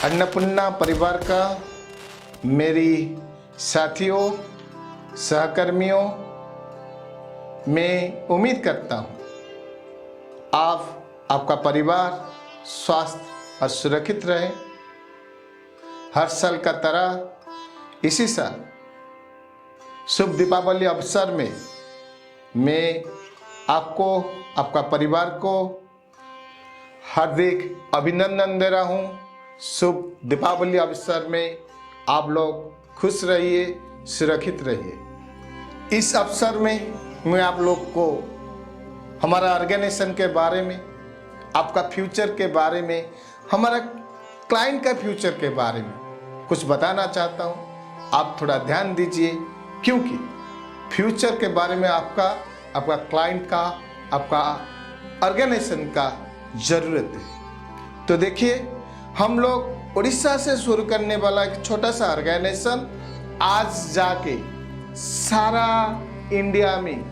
अन्नपूर्णा परिवार का मेरी साथियों, सहकर्मियों, मैं उम्मीद करता हूँ आपका परिवार स्वस्थ और सुरक्षित रहे। हर साल का तरह इसी साल शुभ दीपावली अवसर में मैं आपको, आपका परिवार को हार्दिक अभिनंदन दे रहा हूँ। शुभ दीपावली अवसर में आप लोग खुश रहिए, सुरक्षित रहिए। इस अवसर में मैं आप लोग को हमारा ऑर्गेनाइजेशन के बारे में, आपका फ्यूचर के बारे में, हमारा क्लाइंट का फ्यूचर के बारे में कुछ बताना चाहता हूँ। आप थोड़ा ध्यान दीजिए, क्योंकि फ्यूचर के बारे में आपका क्लाइंट का, आपका ऑर्गेनाइजेशन का ज़रूरत है। तो देखिए, हम लोग उड़ीसा से शुरू करने वाला एक छोटा सा ऑर्गेनाइजेशन आज जाके सारा इंडिया में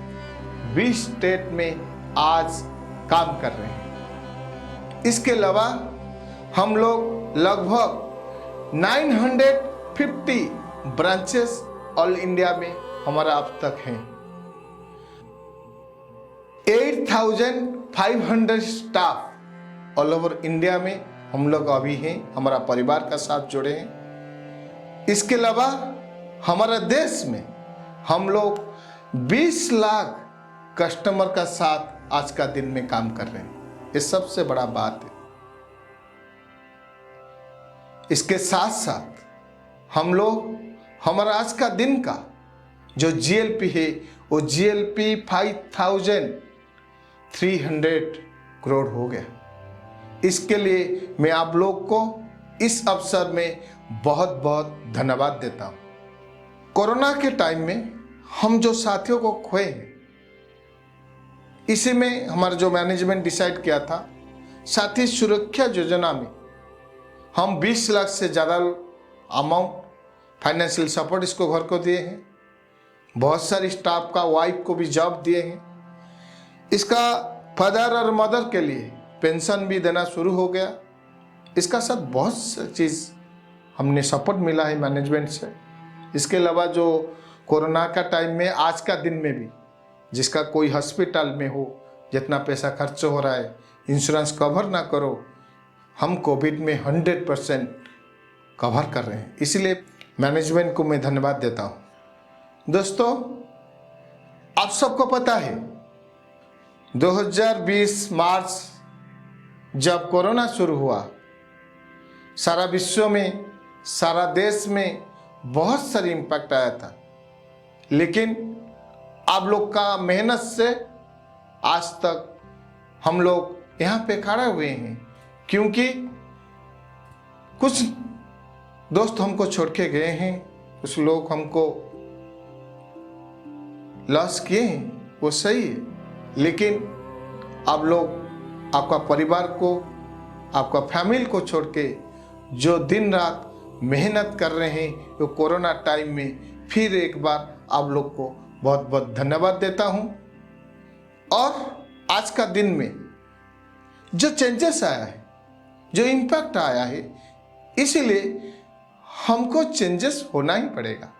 20 स्टेट में आज काम कर रहे हैं। इसके अलावा हम लोग लगभग 950 ब्रांचेस ऑल इंडिया में हमारा अब तक हैं। 8500 स्टाफ ऑल ओवर इंडिया में हम लोग अभी हैं, हमारा परिवार का साथ जुड़े हैं। इसके अलावा हमारा देश में हम लोग 20 लाख कस्टमर का साथ आज का दिन में काम कर रहे हैं। ये सबसे बड़ा बात है। इसके साथ साथ हम लोग हमारा आज का दिन का जो जीएलपी है वो जीएलपी 5300 करोड़ हो गया। इसके लिए मैं आप लोग को इस अवसर में बहुत बहुत धन्यवाद देता हूं। कोरोना के टाइम में हम जो साथियों को खोए हैं, इसी में हमारा जो मैनेजमेंट डिसाइड किया था, साथी सुरक्षा योजना में हम 20 लाख से ज़्यादा अमाउंट फाइनेंशियल सपोर्ट इसको घर को दिए हैं। बहुत सारी स्टाफ का वाइफ को भी जॉब दिए हैं। इसका फादर और मदर के लिए पेंशन भी देना शुरू हो गया। इसका साथ बहुत सी चीज़ हमने सपोर्ट मिला है मैनेजमेंट से। इसके अलावा जो कोरोना का टाइम में आज का दिन में भी जिसका कोई हॉस्पिटल में हो, जितना पैसा खर्च हो रहा है, इंश्योरेंस कवर ना करो, हम कोविड में 100% कवर कर रहे हैं। इसलिए मैनेजमेंट को मैं धन्यवाद देता हूँ। दोस्तों, आप सबको पता है 2020 मार्च जब कोरोना शुरू हुआ, सारा विश्व में, सारा देश में बहुत सारी इम्पैक्ट आया था। लेकिन आप लोग का मेहनत से आज तक हम लोग यहाँ पे खड़े हुए हैं, क्योंकि कुछ दोस्त हमको छोड़ के गए हैं, कुछ लोग हमको लॉस किए हैं, वो सही है। लेकिन आप लोग आपका परिवार को, आपका फैमिली को छोड़ के जो दिन रात मेहनत कर रहे हैं, वो कोरोना टाइम में फिर एक बार आप लोग को बहुत बहुत धन्यवाद देता हूं। और आज का दिन में जो चेंजेस आया है, जो इम्पैक्ट आया है, इसीलिए हमको चेंजेस होना ही पड़ेगा,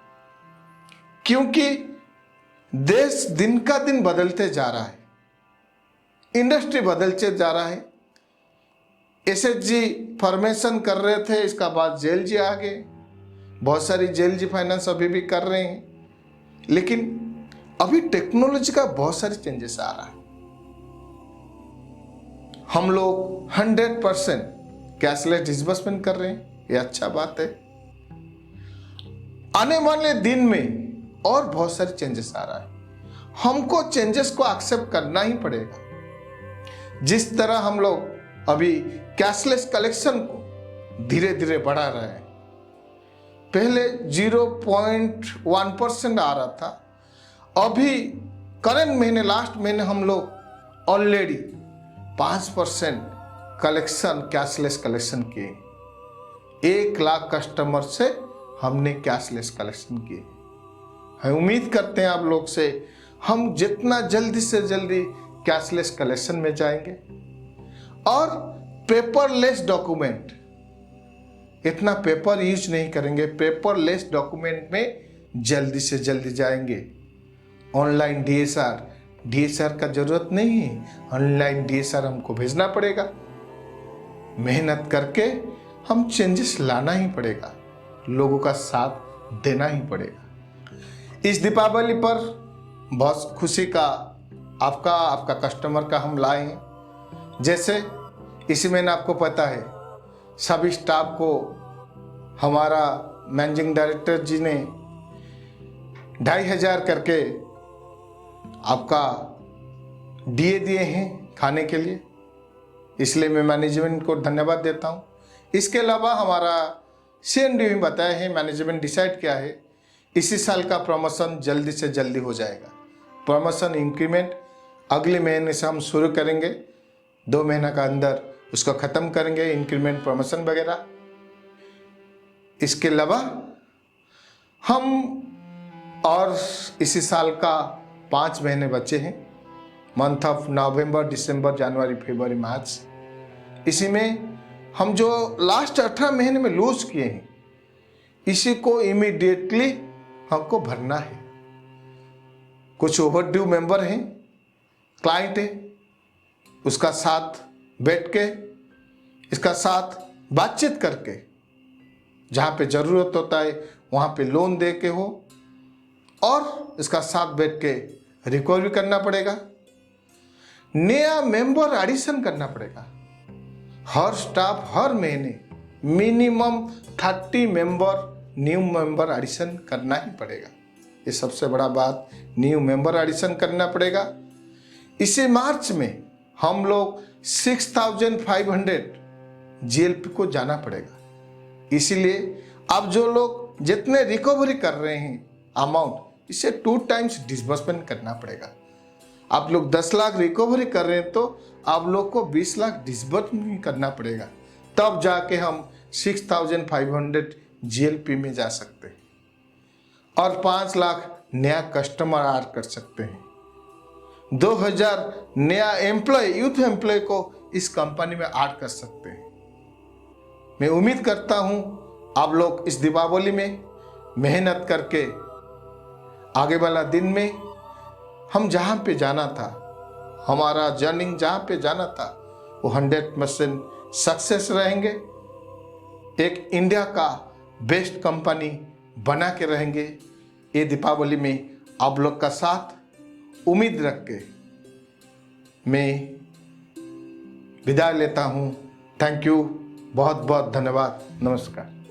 क्योंकि देश दिन का दिन बदलते जा रहा है, इंडस्ट्री बदलते जा रहा है। एसएचजी फॉर्मेशन कर रहे थे, इसका बाद जेएलजी आ गए। बहुत सारी जेएलजी फाइनेंस अभी भी कर रहे हैं, लेकिन अभी टेक्नोलॉजी का बहुत सारे चेंजेस आ रहा है। हम लोग 100% कैशलेस डिस्बर्समेंट कर रहे हैं, ये अच्छा बात है। आने वाले दिन में और बहुत सारे चेंजेस आ रहा है। हमको चेंजेस को एक्सेप्ट करना ही पड़ेगा। जिस तरह हम लोग अभी कैशलेस कलेक्शन को धीरे धीरे बढ़ा रहे हैं, पहले 0.1% आ रहा था, अभी करंट महीने, लास्ट महीने हम लोग ऑलरेडी 5% कलेक्शन, कैशलेस कलेक्शन किए। 1 लाख कस्टमर से हमने कैशलेस कलेक्शन किए। हम उम्मीद करते हैं आप लोग से हम जितना जल्दी से जल्दी कैशलेस कलेक्शन में जाएंगे और पेपरलेस डॉक्यूमेंट इतना पेपर यूज नहीं करेंगे, पेपरलेस डॉक्यूमेंट में जल्दी से जल्दी जाएंगे। ऑनलाइन डीएसआर का जरूरत नहीं है, ऑनलाइन डीएसआर हमको भेजना पड़ेगा। मेहनत करके हम चेंजेस लाना ही पड़ेगा, लोगों का साथ देना ही पड़ेगा। इस दीपावली पर बहुत खुशी का आपका कस्टमर का हम लाए हैं। जैसे इसी महीने आपको पता है सभी स्टाफ को हमारा मैनेजिंग डायरेक्टर जी ने 2500 करके आपका डीए दिए हैं खाने के लिए, इसलिए मैं मैनेजमेंट को धन्यवाद देता हूं। इसके अलावा हमारा सीएमडी में बताया है, मैनेजमेंट डिसाइड किया है इसी साल का प्रमोशन जल्दी से जल्दी हो जाएगा। प्रमोशन इंक्रीमेंट अगले महीने से हम शुरू करेंगे, 2 महीना का अंदर उसको ख़त्म करेंगे, इंक्रीमेंट प्रमोशन वगैरह। इसके अलावा हम और इसी साल का 5 महीने बचे हैं, मंथ ऑफ नवंबर, दिसंबर, जनवरी, फरवरी, मार्च। इसी में हम जो लास्ट 18 महीने में लूज किए हैं इसी को इमीडिएटली हमको भरना है। कुछ ओवरड्यू मेंबर हैं, क्लाइंट है, उसका साथ बैठ के इसका साथ बातचीत करके जहाँ पे ज़रूरत होता है वहाँ पे लोन दे के हो और इसका साथ बैठ के रिकवरी करना पड़ेगा। नया मेंबर एडिशन करना पड़ेगा। हर स्टाफ हर महीने minimum 30 member new member addition करना ही पड़ेगा। ये सबसे बड़ा बात, न्यू मेंबर एडिशन करना पड़ेगा। इसी मार्च में हम लोग 6500 जीएलपी को जाना पड़ेगा। इसीलिए अब जो लोग जितने रिकवरी कर रहे हैं अमाउंट, इसे 2 टाइम्स डिसबर्समेंट करना पड़ेगा। आप लोग 10 लाख रिकवरी कर रहे हैं तो आप लोग को 20 लाख डिसबर्समेंट करना पड़ेगा, तब जाके हम 6500 जीएलपी में जा सकते हैं और 5 लाख नया कस्टमर ऐड कर सकते हैं। 2000 नया एम्प्लॉय, यूथ एम्प्लॉय को इस कंपनी में ऐड कर सकते हैं। मैं उम्मीद करता हूं आप लोग इस दीपावली में मेहनत करके आगे वाला दिन में हम जहां पे जाना था, हमारा जर्नी जहां पे जाना था वो 100% सक्सेस रहेंगे। एक इंडिया का बेस्ट कंपनी बना के रहेंगे। ये दीपावली में आप लोग का साथ उम्मीद रख के मैं विदाई लेता हूँ। थैंक यू, बहुत बहुत धन्यवाद, नमस्कार।